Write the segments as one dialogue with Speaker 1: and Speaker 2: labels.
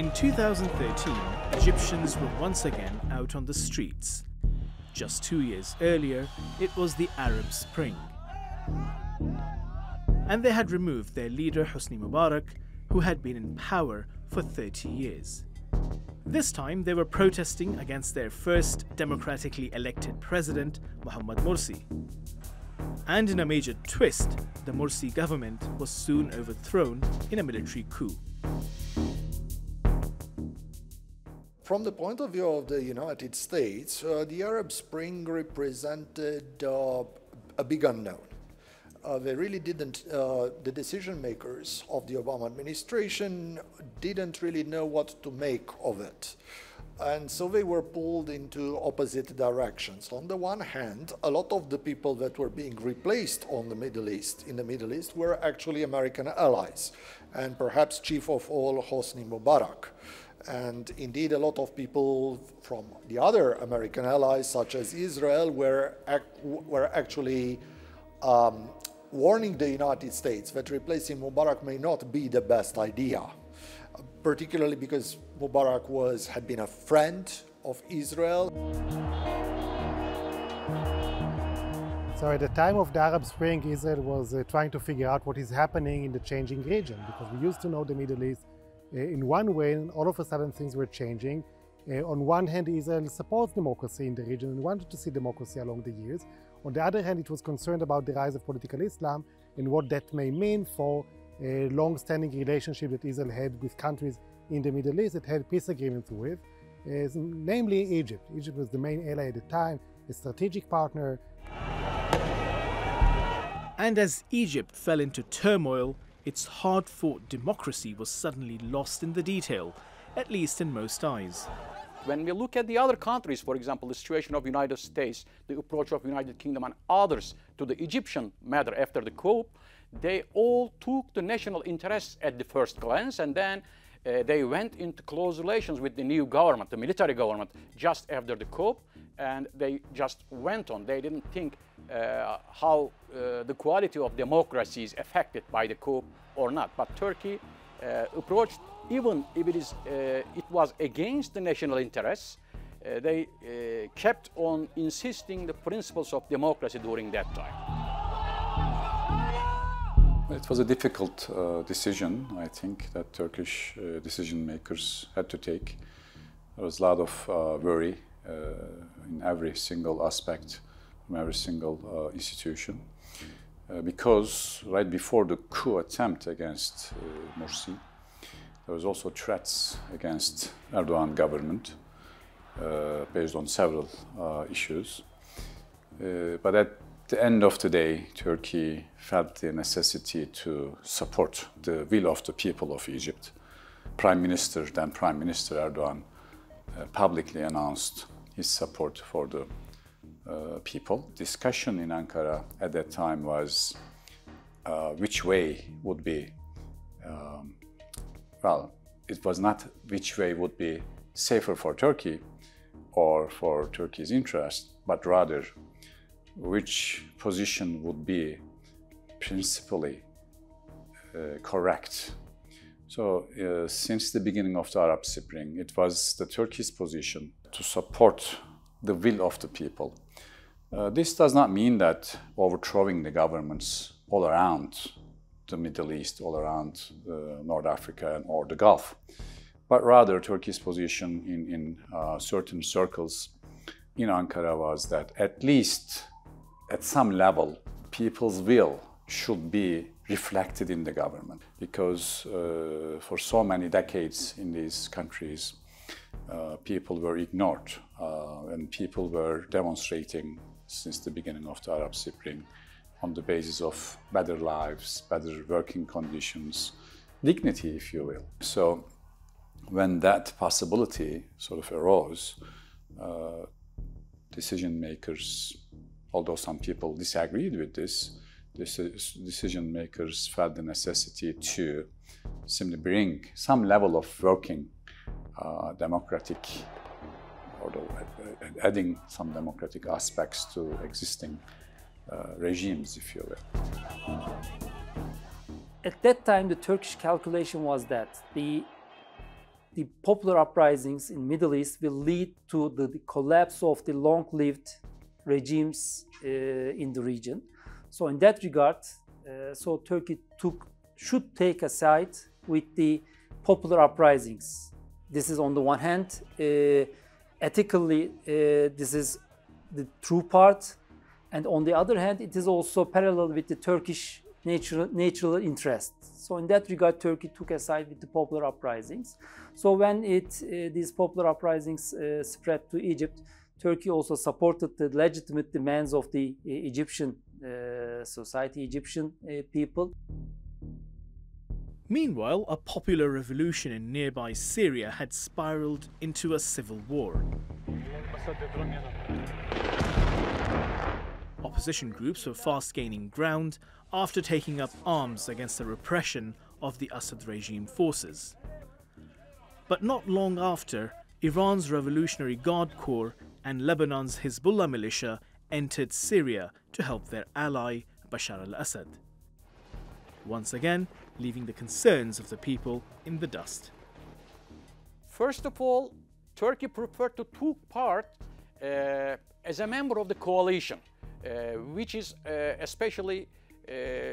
Speaker 1: In 2013, Egyptians were once again out on the streets. Just 2 years earlier, it was the Arab Spring. And they had removed their leader Hosni Mubarak, who had been in power for 30 years. This time, they were protesting against their first democratically elected president, Mohamed Morsi. And in a major twist, the Morsi government was soon overthrown in a military coup.
Speaker 2: From the point of view of the United States, the Arab Spring represented a big unknown. They really didn't, the decision makers of the Obama administration didn't really know what to make of it. And so they were pulled into opposite directions. On the one hand, a lot of the people that were being replaced in the Middle East were actually American allies, and perhaps chief of all, Hosni Mubarak. And indeed, a lot of people from the other American allies, such as Israel, were actually warning the United States that replacing Mubarak may not be the best idea, particularly because Mubarak had been a friend of Israel.
Speaker 3: So at the time of the Arab Spring, Israel was trying to figure out what is happening in the changing region, because we used to know the Middle East in one way, and all of a sudden things were changing. On one hand, Israel supports democracy in the region and wanted to see democracy along the years. On the other hand, it was concerned about the rise of political Islam and what that may mean for a long-standing relationship that Israel had with countries in the Middle East that had peace agreements with, namely Egypt. Egypt was the main ally at the time, a strategic partner.
Speaker 1: And as Egypt fell into turmoil, its hard-fought democracy was suddenly lost in the detail, at least in most eyes.
Speaker 4: When we look at the other countries, for example, the situation of the United States, the approach of the United Kingdom and others to the Egyptian matter after the coup, they all took the national interests at the first glance, and then they went into close relations with the new government, the military government, just after the coup, and they just went on. They didn't think how the quality of democracy is affected by the coup or not. But Turkey approached, even if it was against the national interests, they kept on insisting the principles of democracy during that time.
Speaker 5: It was a difficult decision, I think, that Turkish decision makers had to take. There was a lot of worry in every single aspect, from every single institution. Because right before the coup attempt against Morsi, there was also threats against Erdogan government based on several issues. But at the end of the day, Turkey felt the necessity to support the will of the people of Egypt. Then Prime Minister Erdogan publicly announced his support for the people. Discussion in Ankara at that time was which way would be, well, it was not which way would be safer for Turkey or for Turkey's interest, but rather which position would be principally correct. So since the beginning of the Arab Spring, it was the Turkey's position to support the will of the people. This does not mean that overthrowing the governments all around the Middle East, all around North Africa or the Gulf, but rather Turkey's position in certain circles in Ankara was that at least at some level, people's will should be reflected in the government, because for so many decades in these countries, people were ignored and people were demonstrating since the beginning of the Arab Spring on the basis of better lives, better working conditions, dignity, if you will. So when that possibility sort of arose, decision makers, although some people disagreed with this, decision makers felt the necessity to simply bring some level of working democratic, or adding some democratic aspects to existing regimes, if you will.
Speaker 6: At that time, the Turkish calculation was that the the popular uprisings in Middle East will lead to the collapse of the long-lived regimes in the region. So in that regard, so Turkey should take a side with the popular uprisings. This is on the one hand, ethically, this is the true part, and on the other hand, it is also parallel with the Turkish natural interests. So in that regard, Turkey took a side with the popular uprisings. So when these popular uprisings spread to Egypt, Turkey also supported the legitimate demands of the Egyptian society, Egyptian people.
Speaker 1: Meanwhile, a popular revolution in nearby Syria had spiraled into a civil war. Opposition groups were fast gaining ground after taking up arms against the repression of the Assad regime forces. But not long after, Iran's Revolutionary Guard Corps and Lebanon's Hezbollah militia entered Syria to help their ally Bashar al-Assad, once again leaving the concerns of the people in the dust.
Speaker 4: First of all, Turkey preferred to take part as a member of the coalition, which is especially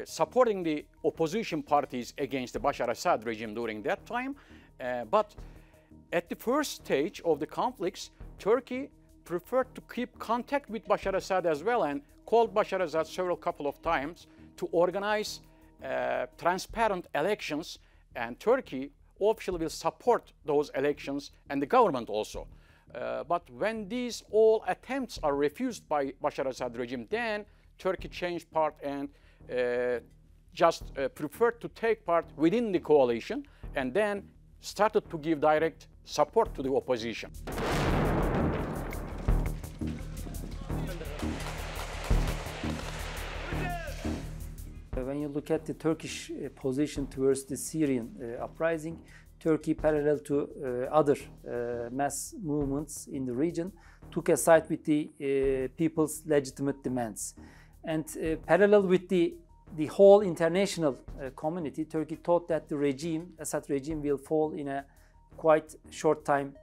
Speaker 4: supporting the opposition parties against the Bashar al-Assad regime during that time. But at the first stage of the conflicts, Turkey preferred to keep contact with Bashar al-Assad as well, and called Bashar al-Assad couple of times to organize transparent elections, and Turkey officially will support those elections, and the government also. But when these all attempts are refused by Bashar al-Assad regime, then Turkey changed part and just preferred to take part within the coalition, and then started to give direct support to the opposition.
Speaker 6: When you look at the Turkish position towards the Syrian uprising, Turkey, parallel to other mass movements in the region, took a side with the people's legitimate demands. And parallel with the whole international community, Turkey thought that the regime, Assad regime, will fall in a quite short time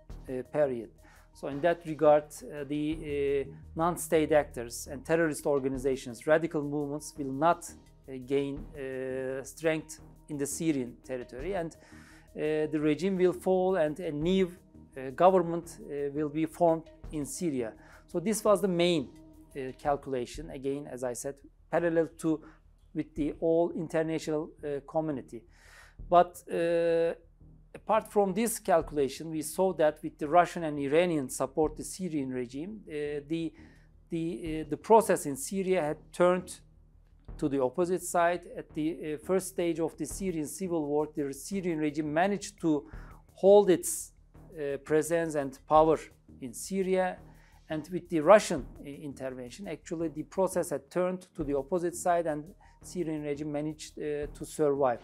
Speaker 6: period. So in that regard, the non-state actors and terrorist organizations, radical movements will not gain strength in the Syrian territory, and the regime will fall and a new government will be formed in Syria. So this was the main calculation, again, as I said, parallel to with the all international community. But apart from this calculation, we saw that with the Russian and Iranian support the Syrian regime, the process in Syria had turned to the opposite side. At the first stage of the Syrian civil war, the Syrian regime managed to hold its presence and power in Syria. And with the Russian intervention, actually the process had turned to the opposite side, and Syrian regime managed to survive.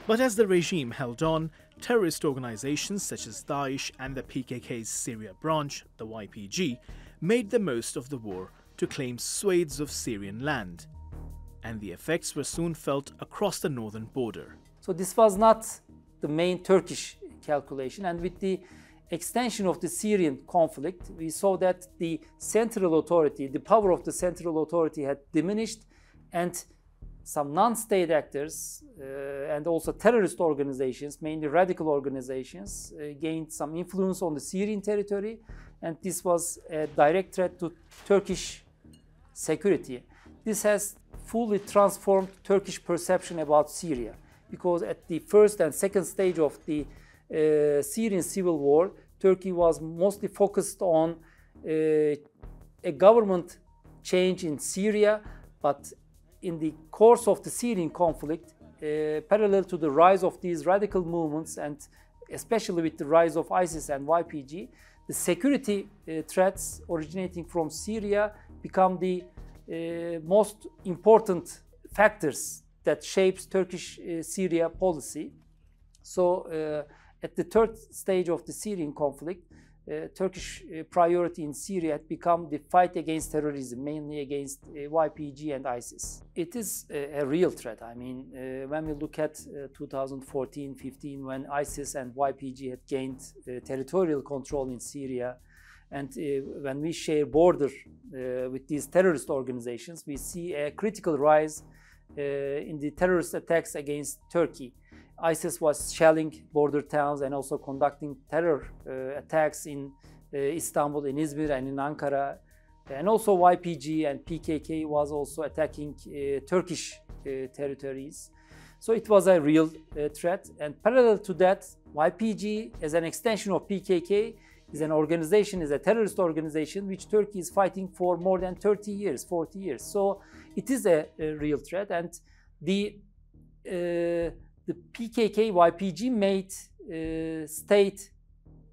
Speaker 1: But as the regime held on, terrorist organizations such as Daesh and the PKK's Syria branch, the YPG, made the most of the war to claim swathes of Syrian land. And the effects were soon felt across the northern border.
Speaker 6: So this was not the main Turkish calculation, and with the extension of the Syrian conflict, we saw that the central authority, the power of the central authority had diminished, and some non-state actors and also terrorist organizations, mainly radical organizations, gained some influence on the Syrian territory, and this was a direct threat to Turkish security. This has fully transformed Turkish perception about Syria, because at the first and second stage of the Syrian civil war, Turkey was mostly focused on a government change in Syria, but in the course of the Syrian conflict, parallel to the rise of these radical movements, and especially with the rise of ISIS and YPG, the security threats originating from Syria become the most important factors that shapes Turkish Syria policy. So at the third stage of the Syrian conflict, Turkish priority in Syria had become the fight against terrorism, mainly against YPG and ISIS. It is a real threat. I mean, when we look at 2014-15, when ISIS and YPG had gained territorial control in Syria, and when we share border with these terrorist organizations, we see a critical rise in the terrorist attacks against Turkey. ISIS was shelling border towns and also conducting terror attacks in Istanbul, in Izmir, and in Ankara. And also YPG and PKK was also attacking Turkish territories. So it was a real threat. And parallel to that, YPG, as an extension of PKK, is an organization, is a terrorist organization which Turkey is fighting for more than 30 years, 40 years. So it is a real threat. And the PKK, YPG made state,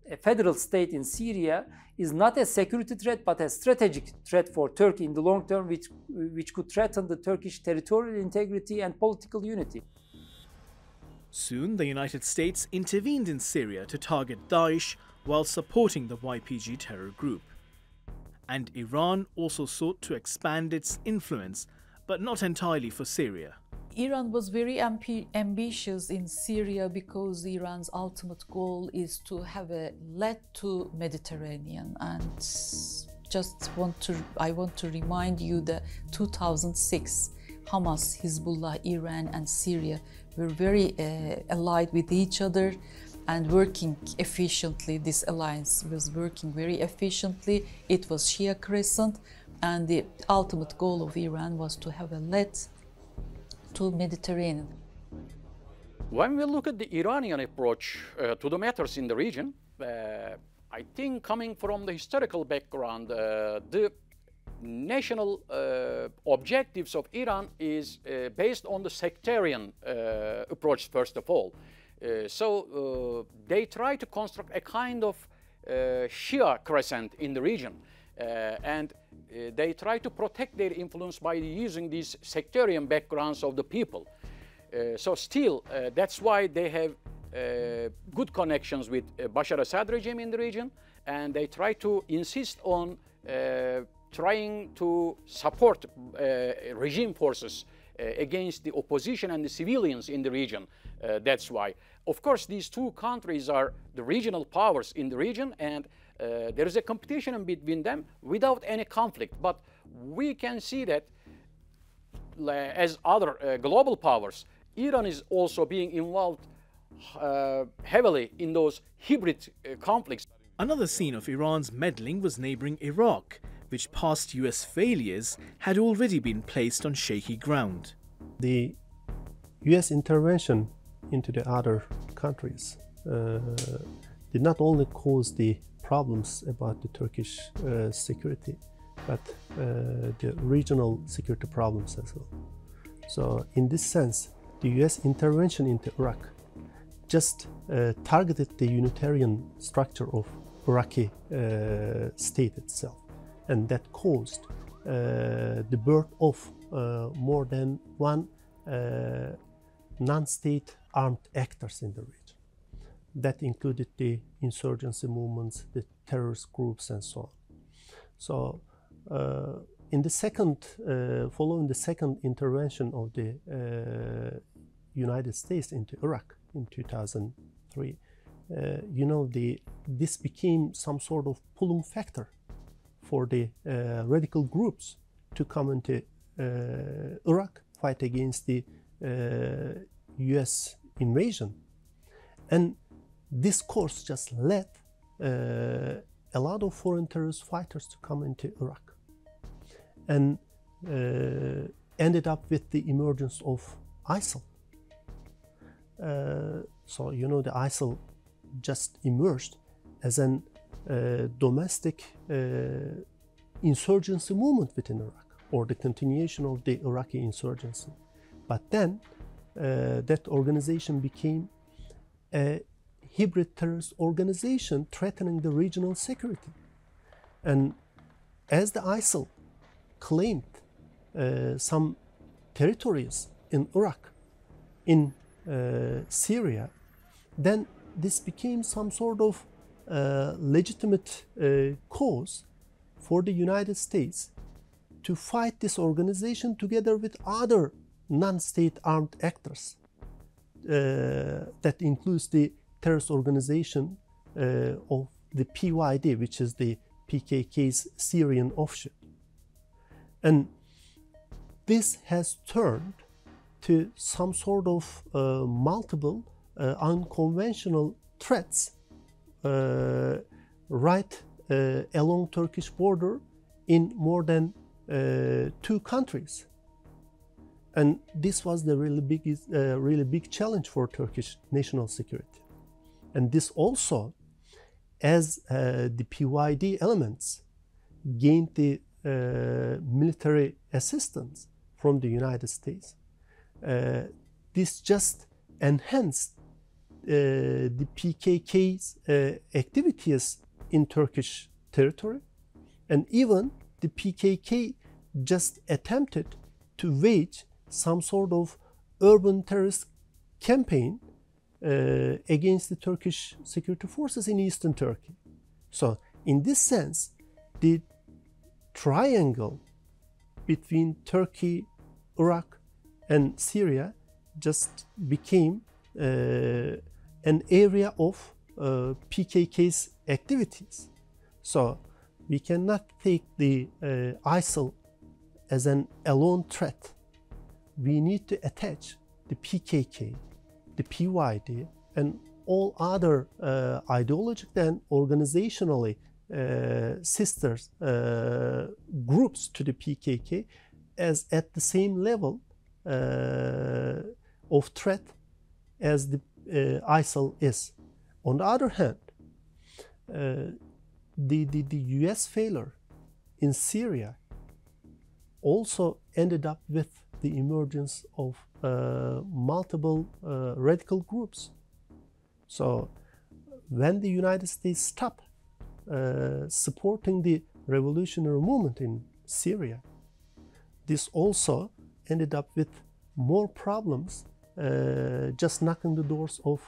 Speaker 6: a federal state in Syria, is not a security threat, but a strategic threat for Turkey in the long term, which could threaten the Turkish territorial integrity and political unity.
Speaker 1: Soon, the United States intervened in Syria to target Daesh while supporting the YPG terror group. And Iran also sought to expand its influence, but not entirely for Syria.
Speaker 7: Iran was very ambitious in Syria because Iran's ultimate goal is to have a lead to Mediterranean. And I want to remind you that 2006, Hamas, Hezbollah, Iran and Syria were very allied with each other and working efficiently. This alliance was working very efficiently. It was Shia Crescent, and the ultimate goal of Iran was to have a lead to Mediterranean.
Speaker 4: When we look at the Iranian approach to the matters in the region, I think coming from the historical background, the national objectives of Iran is based on the sectarian approach, first of all. So they try to construct a kind of Shia crescent in the region, and they try to protect their influence by using these sectarian backgrounds of the people. So still, that's why they have good connections with Bashar Assad regime in the region, and they try to insist on trying to support regime forces against the opposition and the civilians in the region. That's why. Of course, these two countries are the regional powers in the region, and there is a competition between them without any conflict. But we can see that as other global powers, Iran is also being involved heavily in those hybrid conflicts.
Speaker 1: Another scene of Iran's meddling was neighboring Iraq, which past US failures had already been placed on shaky ground.
Speaker 8: The US intervention into the other countries did not only cause the problems about the Turkish security, but the regional security problems as well. So in this sense, the US intervention into Iraq just targeted the unitarian structure of Iraqi state itself, and that caused the birth of more than one non-state armed actors in the region. That included the insurgency movements, the terrorist groups, and so on. So, in the second, following the second intervention of the United States into Iraq in 2003, you know, this became some sort of pulling factor for the radical groups to come into Iraq, fight against the US invasion. And this course just led a lot of foreign terrorist fighters to come into Iraq, and ended up with the emergence of ISIL. So, you know, the ISIL just emerged as an domestic insurgency movement within Iraq, or the continuation of the Iraqi insurgency. But then that organization became a hybrid terrorist organization threatening the regional security. And as the ISIL claimed some territories in Iraq, in Syria, then this became some sort of legitimate cause for the United States to fight this organization together with other non-state armed actors. That includes the terrorist organization of the PYD, which is the PKK's Syrian offshoot. And this has turned to some sort of multiple unconventional threats right along Turkish border in more than 2 countries. And this was the really big challenge for Turkish national security. And this also, as the PYD elements gained the military assistance from the United States, this just enhanced the PKK's activities in Turkish territory. And even the PKK just attempted to wage some sort of urban terrorist campaign against the Turkish security forces in eastern Turkey. So in this sense, the triangle between Turkey, Iraq, and Syria just became an area of PKK's activities. So we cannot take the ISIL as an alone threat. We need to attach the PKK, the PYD, and all other ideological and organizationally sisters groups to the PKK as at the same level of threat as the ISIL is. On the other hand, the US failure in Syria also ended up with the emergence of multiple radical groups. So when the United States stopped supporting the revolutionary movement in Syria, this also ended up with more problems just knocking the doors of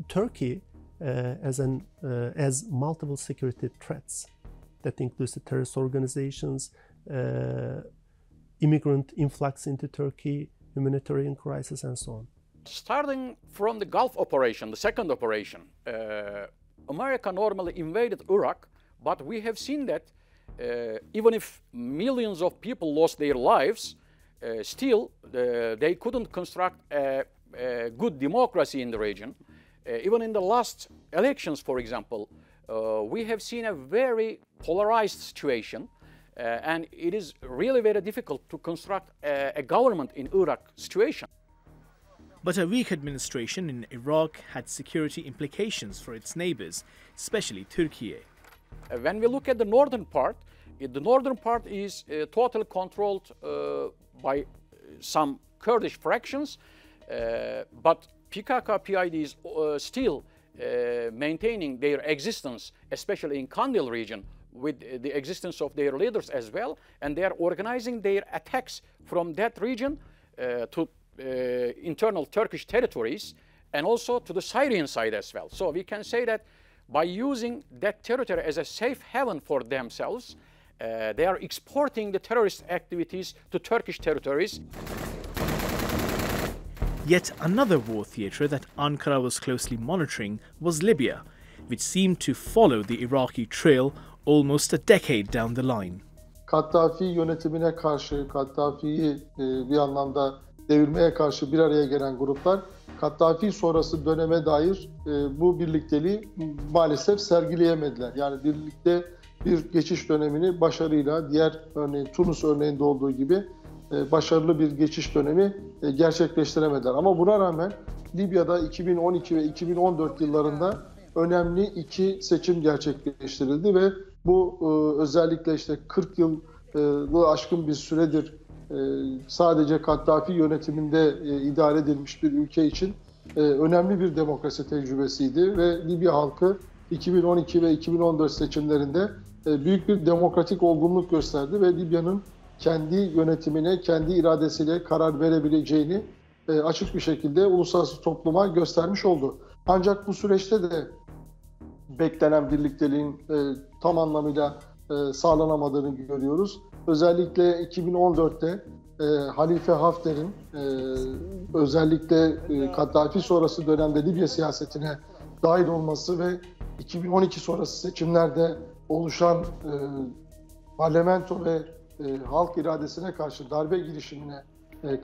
Speaker 8: Turkey as multiple security threats. That includes the terrorist organizations, immigrant influx into Turkey, humanitarian crisis, and so on.
Speaker 4: Starting from the Gulf operation, the second operation, America normally invaded Iraq, but we have seen that even if millions of people lost their lives, still they couldn't construct a good democracy in the region. Even in the last elections, for example, we have seen a very polarized situation, and it is really very difficult to construct a government in Iraq situation.
Speaker 1: But a weak administration in Iraq had security implications for its neighbors, especially Türkiye.
Speaker 4: When we look at the northern part is totally controlled by some Kurdish fractions, but PKK-PYD is still maintaining their existence, especially in Kandil region, with the existence of their leaders as well, and they are organizing their attacks from that region to internal Turkish territories and also to the Syrian side as well. So we can say that by using that territory as a safe haven for themselves, they are exporting the terrorist activities to Turkish territories.
Speaker 1: Yet another war theatre that Ankara was closely monitoring was Libya, which seemed to follow the Iraqi trail almost a decade down the line.
Speaker 9: Kaddafi yönetimine karşı, Kaddafi'yi bir anlamda devirmeye karşı bir araya gelen gruplar, Kaddafi sonrası döneme dair bu birlikteliği maalesef sergileyemediler. Yani birlikte bir geçiş dönemini başarıyla, diğer örneğin Tunus örneğinde olduğu gibi başarılı bir geçiş dönemi gerçekleştiremediler. Ama buna rağmen Libya'da 2012 ve 2014 yıllarında önemli 2 seçim gerçekleştirildi ve bu özellikle işte 40 yılı aşkın bir süredir sadece Kaddafi yönetiminde idare edilmiş bir ülke için önemli bir demokrasi tecrübesiydi ve Libya halkı 2012 ve 2014 seçimlerinde büyük bir demokratik olgunluk gösterdi ve Libya'nın kendi yönetimine, kendi iradesiyle karar verebileceğini açık bir şekilde uluslararası topluma göstermiş oldu. Ancak bu süreçte de beklenen birlikteliğin tam anlamıyla sağlanamadığını görüyoruz. Özellikle 2014'te Halife Hafter'in özellikle Kaddafi sonrası dönemde Libya siyasetine dahil olması ve 2012 sonrası seçimlerde oluşan parlamento ve halk iradesine karşı darbe girişimine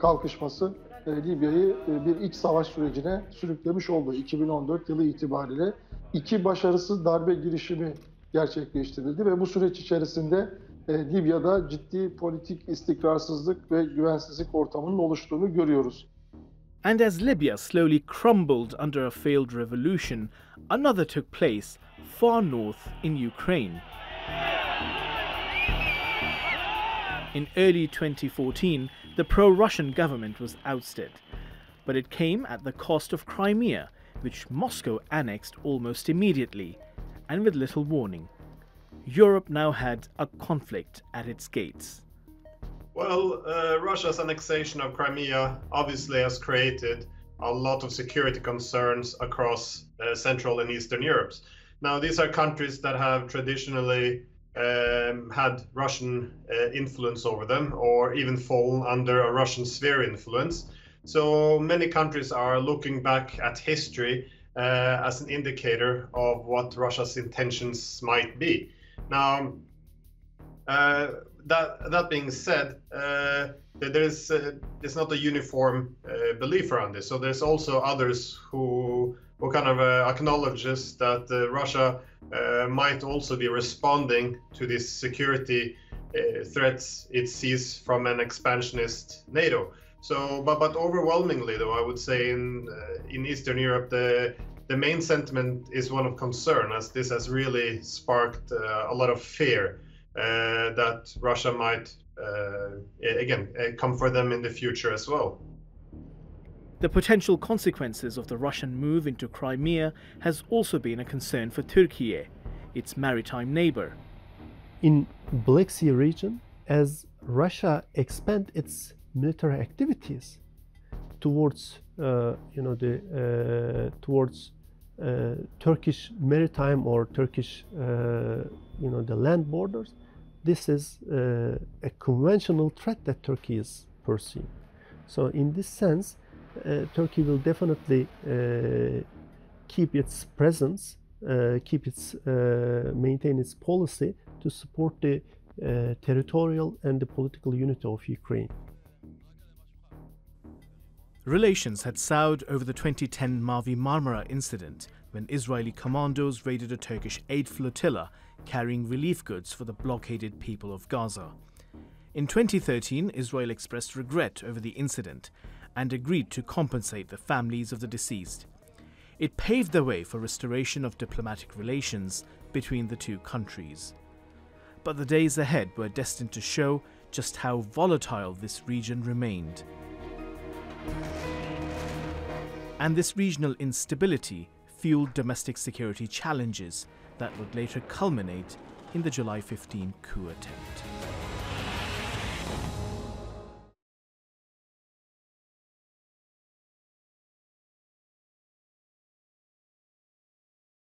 Speaker 9: kalkışması Libya'yı bir iç savaş sürecine sürüklemiş oldu. 2014 yılı itibariyle 2 başarısız darbe girişimi gerçekleştirildi ve bu süreç içerisinde Libya'da ciddi politik istikrarsızlık ve güvensizlik ortamının oluştuğunu görüyoruz.
Speaker 1: And as Libya slowly crumbled under a failed revolution, another took place far north in Ukraine. In early 2014, the pro-Russian government was ousted, but it came at the cost of Crimea, which Moscow annexed almost immediately, and with little warning. Europe now had a conflict at its gates.
Speaker 10: Well, Russia's annexation of Crimea obviously has created a lot of security concerns across Central and Eastern Europe. Now, these are countries that have traditionally had Russian influence over them, or even fallen under a Russian sphere influence. So many countries are looking back at history as an indicator of what Russia's intentions might be. Now, that being said, there's not a uniform belief around this. So there's also others who kind of acknowledges that Russia might also be responding to these security threats it sees from an expansionist NATO. So, but overwhelmingly, though, I would say in Eastern Europe, the main sentiment is one of concern, as this has really sparked a lot of fear that Russia might, again, come for them in the future as well.
Speaker 1: The potential consequences of the Russian move into Crimea has also been a concern for Türkiye, its maritime neighbor.
Speaker 8: In Black Sea region, as Russia expand its military activities towards, Turkish maritime or Turkish, the land borders, this is a conventional threat that Turkey is pursuing. So in this sense, Turkey will definitely keep its presence, maintain its policy to support the territorial and the political unity of Ukraine.
Speaker 1: Relations had soured over the 2010 Mavi Marmara incident, when Israeli commandos raided a Turkish aid flotilla carrying relief goods for the blockaded people of Gaza. In 2013, Israel expressed regret over the incident and agreed to compensate the families of the deceased. It paved the way for restoration of diplomatic relations between the two countries. But the days ahead were destined to show just how volatile this region remained. And this regional instability fueled domestic security challenges that would later culminate in the July 15 coup attempt.